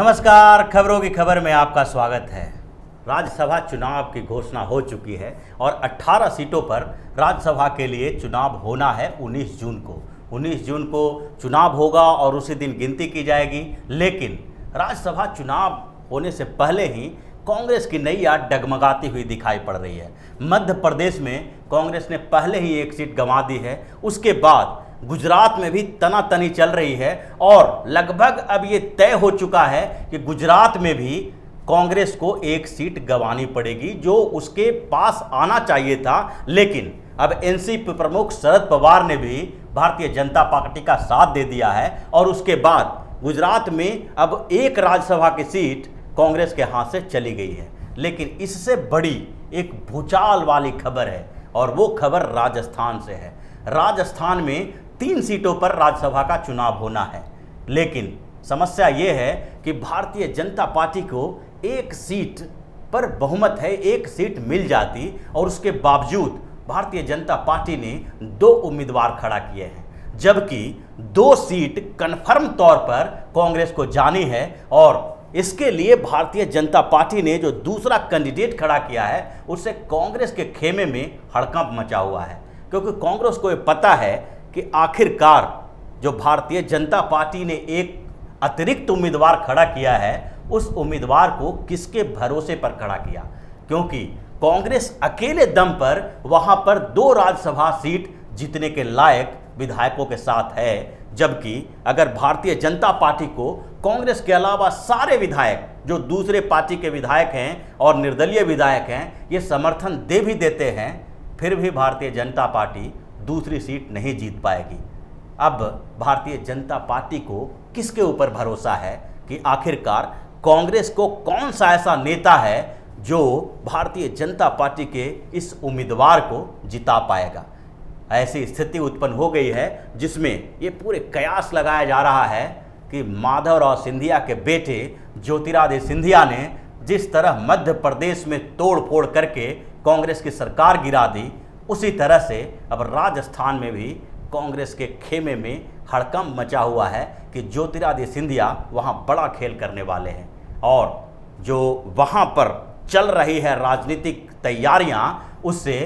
नमस्कार, खबरों की खबर में आपका स्वागत है। राज्यसभा चुनाव की घोषणा हो चुकी है और 18 सीटों पर राज्यसभा के लिए चुनाव होना है 19 जून को। 19 जून को चुनाव होगा और उसी दिन गिनती की जाएगी। लेकिन राज्यसभा चुनाव होने से पहले ही कांग्रेस की नैया डगमगाती हुई दिखाई पड़ रही है। मध्य प्रदेश में कांग्रेस ने पहले ही एक सीट गंवा दी है। उसके बाद गुजरात में भी तनातनी चल रही है और लगभग अब ये तय हो चुका है कि गुजरात में भी कांग्रेस को एक सीट गंवानी पड़ेगी, जो उसके पास आना चाहिए था। लेकिन अब एनसीपी प्रमुख शरद पवार ने भी भारतीय जनता पार्टी का साथ दे दिया है और उसके बाद गुजरात में अब एक राज्यसभा की सीट कांग्रेस के हाथ से चली गई है। लेकिन इससे बड़ी एक भूचाल वाली खबर है और वो खबर राजस्थान से है। राजस्थान में 3 सीटों पर राज्यसभा का चुनाव होना है। लेकिन समस्या ये है कि भारतीय जनता पार्टी को एक सीट पर बहुमत है, एक सीट मिल जाती और उसके बावजूद भारतीय जनता पार्टी ने 2 उम्मीदवार खड़ा किए हैं, जबकि 2 सीट कन्फर्म तौर पर कांग्रेस को जानी है। और इसके लिए भारतीय जनता पार्टी ने जो दूसरा कैंडिडेट खड़ा किया है उससे कांग्रेस के खेमे में हड़कंप मचा हुआ है, क्योंकि कांग्रेस को ये पता है कि आखिरकार जो भारतीय जनता पार्टी ने एक अतिरिक्त उम्मीदवार खड़ा किया है उस उम्मीदवार को किसके भरोसे पर खड़ा किया, क्योंकि कांग्रेस अकेले दम पर वहां पर 2 राज्यसभा सीट जीतने के लायक विधायकों के साथ है। जबकि अगर भारतीय जनता पार्टी को कांग्रेस के अलावा सारे विधायक जो दूसरे पार्टी के विधायक हैं और निर्दलीय विधायक हैं ये समर्थन दे भी देते हैं, फिर भी भारतीय जनता पार्टी दूसरी सीट नहीं जीत पाएगी। अब भारतीय जनता पार्टी को किसके ऊपर भरोसा है कि आखिरकार कांग्रेस को कौन सा ऐसा नेता है जो भारतीय जनता पार्टी के इस उम्मीदवार को जिता पाएगा। ऐसी स्थिति उत्पन्न हो गई है जिसमें ये पूरे कयास लगाया जा रहा है कि माधवराव सिंधिया के बेटे ज्योतिरादित्य सिंधिया ने जिस तरह मध्य प्रदेश में तोड़-फोड़ करके कांग्रेस की सरकार गिरा दी, उसी तरह से अब राजस्थान में भी कांग्रेस के खेमे में हड़कंप मचा हुआ है कि ज्योतिरादित्य सिंधिया वहां बड़ा खेल करने वाले हैं। और जो वहां पर चल रही है राजनीतिक तैयारियां, उससे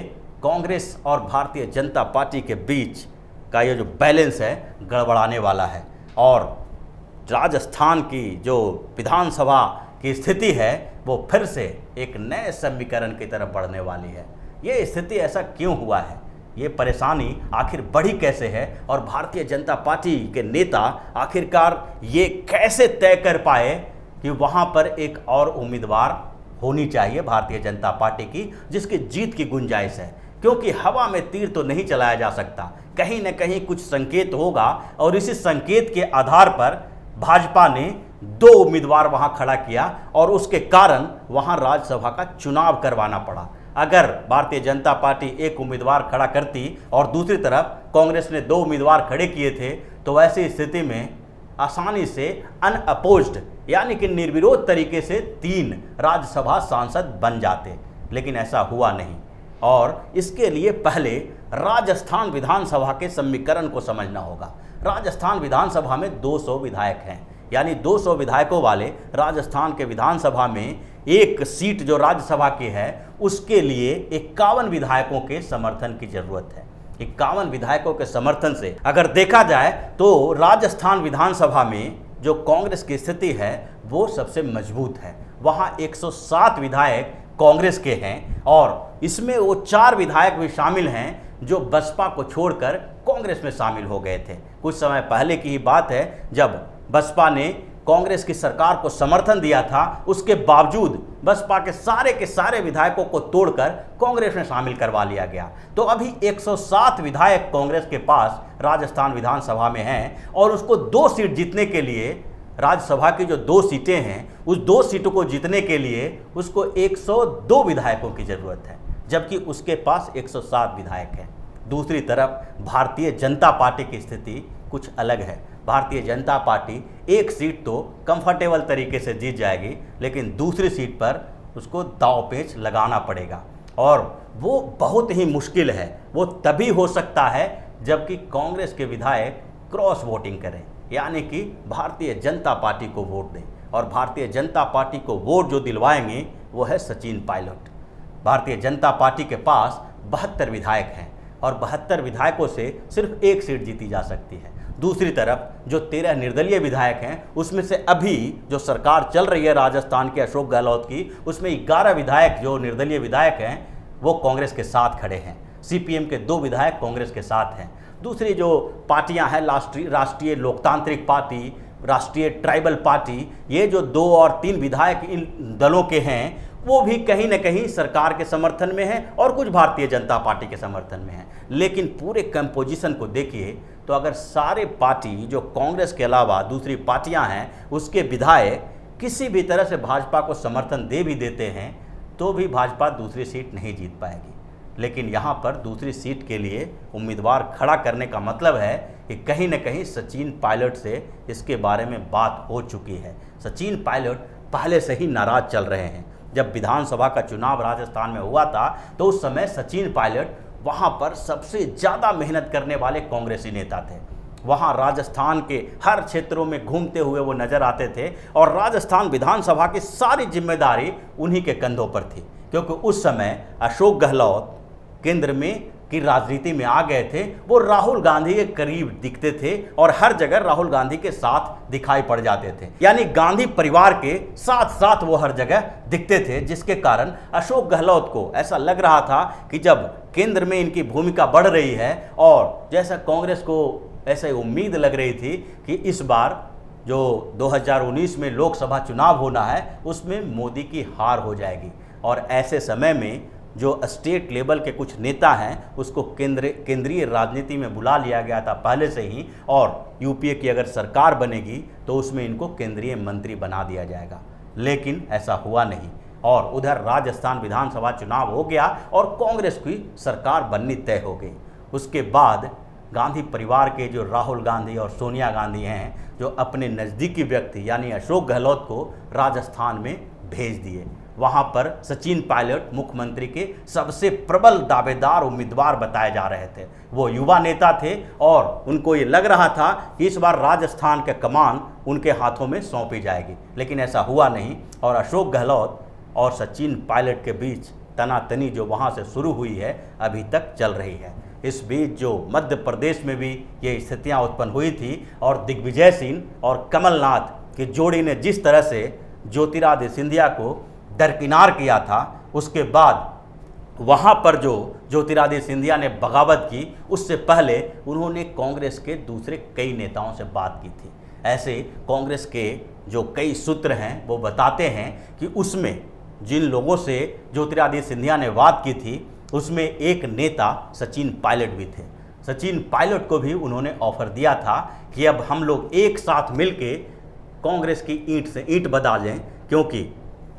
कांग्रेस और भारतीय जनता पार्टी के बीच का ये जो बैलेंस है गड़बड़ाने वाला है। और राजस्थान की जो विधानसभा की स्थिति है वो फिर से एक नए समीकरण की तरफ बढ़ने वाली है। ये स्थिति ऐसा क्यों हुआ है, ये परेशानी आखिर बढ़ी कैसे है और भारतीय जनता पार्टी के नेता आखिरकार ये कैसे तय कर पाए कि वहाँ पर एक और उम्मीदवार होनी चाहिए भारतीय जनता पार्टी की जिसकी जीत की गुंजाइश है। क्योंकि हवा में तीर तो नहीं चलाया जा सकता, कहीं न कहीं कुछ संकेत होगा और इसी संकेत के आधार पर भाजपा ने 2 उम्मीदवार वहां खड़ा किया और उसके कारण वहां राज्यसभा का चुनाव करवाना पड़ा। अगर भारतीय जनता पार्टी एक उम्मीदवार खड़ा करती और दूसरी तरफ कांग्रेस ने 2 उम्मीदवार खड़े किए थे तो ऐसी स्थिति में आसानी से अनअपोज्ड यानी कि निर्विरोध तरीके से 3 राज्यसभा सांसद बन जाते। लेकिन ऐसा हुआ नहीं और इसके लिए पहले राजस्थान विधानसभा के समीकरण को समझना होगा। राजस्थान विधानसभा में 200 विधायक हैं, यानी 200 विधायकों वाले राजस्थान के विधानसभा में एक सीट जो राज्यसभा की है उसके लिए 51 विधायकों के समर्थन की जरूरत है। 51 विधायकों के समर्थन से अगर देखा जाए तो राजस्थान विधानसभा में जो कांग्रेस की स्थिति है वो सबसे मजबूत है। वहाँ 107 विधायक कांग्रेस के हैं और इसमें वो 4 विधायक भी शामिल हैं जो बसपा को छोड़कर कांग्रेस में शामिल हो गए थे। कुछ समय पहले की ही बात है जब बसपा ने कांग्रेस की सरकार को समर्थन दिया था, उसके बावजूद बसपा के सारे विधायकों को तोड़कर कांग्रेस में शामिल करवा लिया गया। तो अभी 107 विधायक कांग्रेस के पास राजस्थान विधानसभा में हैं और उसको 2 सीट जीतने के लिए, राज्यसभा की जो 2 सीटें हैं उस 2 सीटों को जीतने के लिए उसको 102 विधायकों की ज़रूरत है, जबकि उसके पास 107 विधायक हैं। दूसरी तरफ भारतीय जनता पार्टी की स्थिति कुछ अलग है। भारतीय जनता पार्टी एक सीट तो कंफर्टेबल तरीके से जीत जाएगी, लेकिन दूसरी सीट पर उसको दांव-पेच लगाना पड़ेगा और वो बहुत ही मुश्किल है। वो तभी हो सकता है जबकि कांग्रेस के विधायक क्रॉस वोटिंग करें, यानी कि भारतीय जनता पार्टी को वोट दें। और भारतीय जनता पार्टी को वोट जो दिलवाएंगे वो है सचिन पायलट। भारतीय जनता पार्टी के पास 72 विधायक हैं और 72 विधायकों से सिर्फ एक सीट जीती जा सकती है। दूसरी तरफ जो 13 निर्दलीय विधायक हैं उसमें से अभी जो सरकार चल रही है राजस्थान के अशोक गहलोत की, उसमें 11 विधायक जो निर्दलीय विधायक हैं वो कांग्रेस के साथ खड़े हैं। सीपीएम के 2 विधायक कांग्रेस के साथ हैं। दूसरी जो पार्टियां हैं राष्ट्रीय लोकतांत्रिक पार्टी, राष्ट्रीय ट्राइबल पार्टी, ये जो 2 और 3 विधायक इन दलों के हैं वो भी कहीं न कहीं सरकार के समर्थन में है और कुछ भारतीय जनता पार्टी के समर्थन में है। लेकिन पूरे कंपोजिशन को देखिए तो अगर सारे पार्टी जो कांग्रेस के अलावा दूसरी पार्टियां हैं उसके विधायक किसी भी तरह से भाजपा को समर्थन दे भी देते हैं तो भी भाजपा दूसरी सीट नहीं जीत पाएगी। लेकिन यहाँ पर दूसरी सीट के लिए उम्मीदवार खड़ा करने का मतलब है कि कहीं न कहीं सचिन पायलट से इसके बारे में बात हो चुकी है। सचिन पायलट पहले से ही नाराज़ चल रहे हैं। जब विधानसभा का चुनाव राजस्थान में हुआ था तो उस समय सचिन पायलट वहाँ पर सबसे ज़्यादा मेहनत करने वाले कांग्रेसी नेता थे। वहाँ राजस्थान के हर क्षेत्रों में घूमते हुए वो नज़र आते थे और राजस्थान विधानसभा की सारी जिम्मेदारी उन्हीं के कंधों पर थी, क्योंकि उस समय अशोक गहलोत केंद्र में की राजनीति में आ गए थे। वो राहुल गांधी के करीब दिखते थे और हर जगह राहुल गांधी के साथ दिखाई पड़ जाते थे, यानी गांधी परिवार के साथ साथ वो हर जगह दिखते थे, जिसके कारण अशोक गहलोत को ऐसा लग रहा था कि जब केंद्र में इनकी भूमिका बढ़ रही है और जैसा कांग्रेस को ऐसे उम्मीद लग रही थी कि इस बार जो 2019 में लोकसभा चुनाव होना है उसमें मोदी की हार हो जाएगी। और ऐसे समय में जो स्टेट लेवल के कुछ नेता हैं उसको केंद्रीय राजनीति में बुला लिया गया था पहले से ही, और यूपीए की अगर सरकार बनेगी तो उसमें इनको केंद्रीय मंत्री बना दिया जाएगा। लेकिन ऐसा हुआ नहीं और उधर राजस्थान विधानसभा चुनाव हो गया और कांग्रेस की सरकार बननी तय हो गई। उसके बाद गांधी परिवार के जो राहुल गांधी और सोनिया गांधी हैं, जो अपने नज़दीकी व्यक्ति यानी अशोक गहलोत को राजस्थान में भेज दिए। वहाँ पर सचिन पायलट मुख्यमंत्री के सबसे प्रबल दावेदार उम्मीदवार बताए जा रहे थे। वो युवा नेता थे और उनको ये लग रहा था कि इस बार राजस्थान का कमान उनके हाथों में सौंपी जाएगी, लेकिन ऐसा हुआ नहीं और अशोक गहलोत और सचिन पायलट के बीच तनातनी जो वहाँ से शुरू हुई है अभी तक चल रही है। इस बीच जो मध्य प्रदेश में भी ये स्थितियाँ उत्पन्न हुई थी और दिग्विजय सिंह और कमलनाथ की जोड़ी ने जिस तरह से ज्योतिरादित्य सिंधिया को दरकिनार किया था, उसके बाद वहाँ पर जो ज्योतिरादित्य सिंधिया ने बगावत की उससे पहले उन्होंने कांग्रेस के दूसरे कई नेताओं से बात की थी। ऐसे कांग्रेस के जो कई सूत्र हैं वो बताते हैं कि उसमें जिन लोगों से ज्योतिरादित्य सिंधिया ने बात की थी उसमें एक नेता सचिन पायलट भी थे। सचिन पायलट को भी उन्होंने ऑफर दिया था कि अब हम लोग एक साथ मिलके कांग्रेस की ईंट से ईंट बजा लें, क्योंकि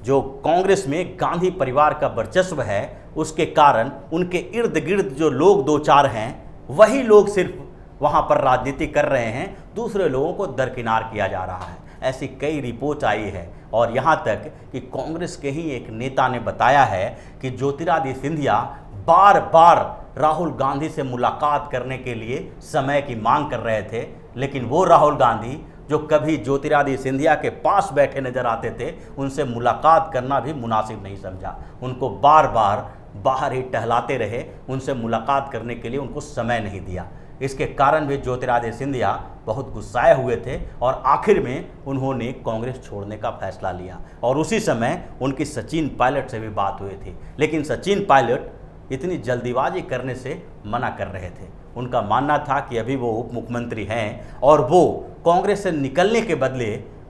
जो कांग्रेस में गांधी परिवार का वर्चस्व है उसके कारण उनके इर्द गिर्द जो लोग 2-4 हैं वही लोग सिर्फ वहाँ पर राजनीति कर रहे हैं, दूसरे लोगों को दरकिनार किया जा रहा है। ऐसी कई रिपोर्ट आई है और यहाँ तक कि कांग्रेस के ही एक नेता ने बताया है कि ज्योतिरादित्य सिंधिया बार बार राहुल गांधी से मुलाकात करने के लिए समय की मांग कर रहे थे, लेकिन वो राहुल गांधी जो कभी ज्योतिरादित्य सिंधिया के पास बैठे नजर आते थे उनसे मुलाकात करना भी मुनासिब नहीं समझा। उनको बार बार बाहर ही टहलाते रहे, उनसे मुलाकात करने के लिए उनको समय नहीं दिया। इसके कारण भी ज्योतिरादित्य सिंधिया बहुत गुस्साए हुए थे और आखिर में उन्होंने कांग्रेस छोड़ने का फैसला लिया और उसी समय उनकी सचिन पायलट से भी बात हुई थी, लेकिन सचिन पायलट इतनी जल्दीबाजी करने से मना कर रहे थे। उनका मानना था कि अभी वो उप मुख्यमंत्री हैं और वो कांग्रेस से निकलने के बदले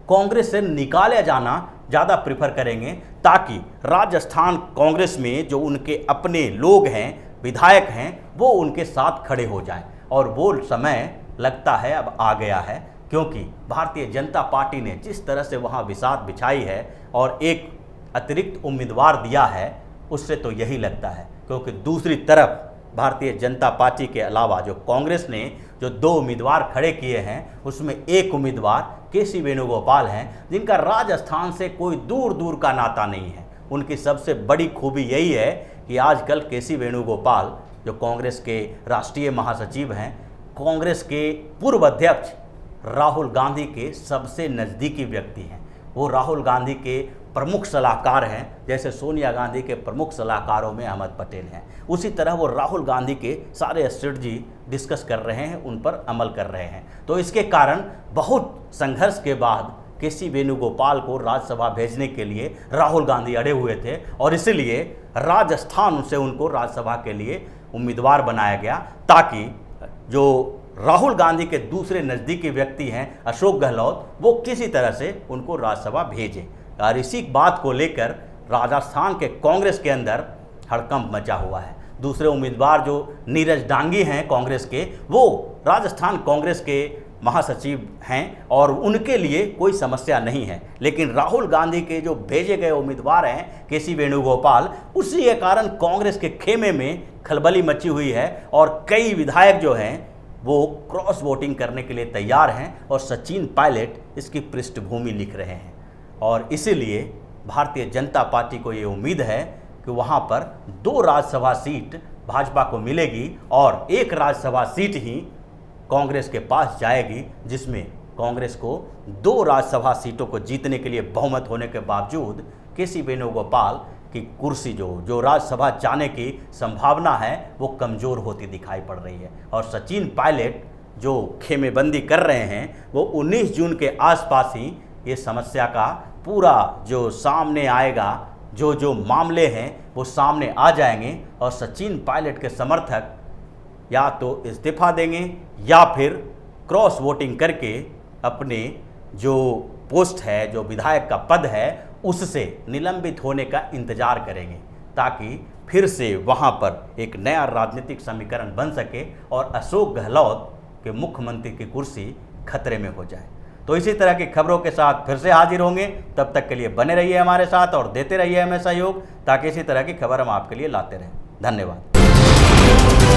कांग्रेस से निकाले जाना ज़्यादा प्रेफर करेंगे, ताकि राजस्थान कांग्रेस में जो उनके अपने लोग हैं, विधायक हैं, वो उनके साथ खड़े हो जाएं। और वो समय लगता है अब आ गया है, क्योंकि भारतीय जनता पार्टी ने जिस तरह से वहाँ बिसात बिछाई है और एक अतिरिक्त उम्मीदवार दिया है, उससे तो यही लगता है। क्योंकि दूसरी तरफ भारतीय जनता पार्टी के अलावा जो कांग्रेस ने जो 2 उम्मीदवार खड़े किए हैं उसमें एक उम्मीदवार केसी वेणुगोपाल हैं, जिनका राजस्थान से कोई दूर दूर का नाता नहीं है। उनकी सबसे बड़ी खूबी यही है कि आजकल केसी वेणुगोपाल जो कांग्रेस के राष्ट्रीय महासचिव हैं, कांग्रेस के पूर्व अध्यक्ष राहुल गांधी के सबसे नज़दीकी व्यक्ति हैं। वो राहुल गांधी के प्रमुख सलाहकार हैं, जैसे सोनिया गांधी के प्रमुख सलाहकारों में अहमद पटेल हैं। उसी तरह वो राहुल गांधी के सारे स्ट्रेटजी डिस्कस कर रहे हैं, उन पर अमल कर रहे हैं। तो इसके कारण बहुत संघर्ष के बाद केसी वेणुगोपाल को राज्यसभा भेजने के लिए राहुल गांधी अड़े हुए थे और इसलिए राजस्थान से उनको राज्यसभा के लिए उम्मीदवार बनाया गया, ताकि जो राहुल गांधी के दूसरे नज़दीकी व्यक्ति हैं अशोक गहलोत, वो किसी तरह से उनको राज्यसभा भेजें। और इसी बात को लेकर राजस्थान के कांग्रेस के अंदर हड़कंप मचा हुआ है। दूसरे उम्मीदवार जो नीरज डांगी हैं कांग्रेस के, वो राजस्थान कांग्रेस के महासचिव हैं और उनके लिए कोई समस्या नहीं है, लेकिन राहुल गांधी के जो भेजे गए उम्मीदवार हैं केसी वेणुगोपाल, उसी के कारण कांग्रेस के खेमे में खलबली मची हुई है और कई विधायक जो हैं वो क्रॉस वोटिंग करने के लिए तैयार हैं और सचिन पायलट इसकी पृष्ठभूमि लिख रहे हैं। और इसीलिए भारतीय जनता पार्टी को ये उम्मीद है कि वहाँ पर 2 राज्यसभा सीट भाजपा को मिलेगी और 1 राज्यसभा सीट ही कांग्रेस के पास जाएगी, जिसमें कांग्रेस को 2 राज्यसभा सीटों को जीतने के लिए बहुमत होने के बावजूद केसी वेणुगोपाल की कुर्सी जो राज्यसभा जाने की संभावना है वो कमज़ोर होती दिखाई पड़ रही है। और सचिन पायलट जो खेमेबंदी कर रहे हैं वो 19 जून के आसपास ही ये समस्या का पूरा जो सामने आएगा, जो मामले हैं वो सामने आ जाएंगे और सचिन पायलट के समर्थक या तो इस्तीफा देंगे या फिर क्रॉस वोटिंग करके अपने जो पोस्ट है, जो विधायक का पद है, उससे निलंबित होने का इंतजार करेंगे, ताकि फिर से वहाँ पर एक नया राजनीतिक समीकरण बन सके और अशोक गहलोत के मुख्यमंत्री की कुर्सी खतरे में हो जाए। तो इसी तरह की खबरों के साथ फिर से हाजिर होंगे। तब तक के लिए बने रहिए हमारे साथ और देते रहिए हमें सहयोग, ताकि इसी तरह की खबर हम आपके लिए लाते रहें। धन्यवाद।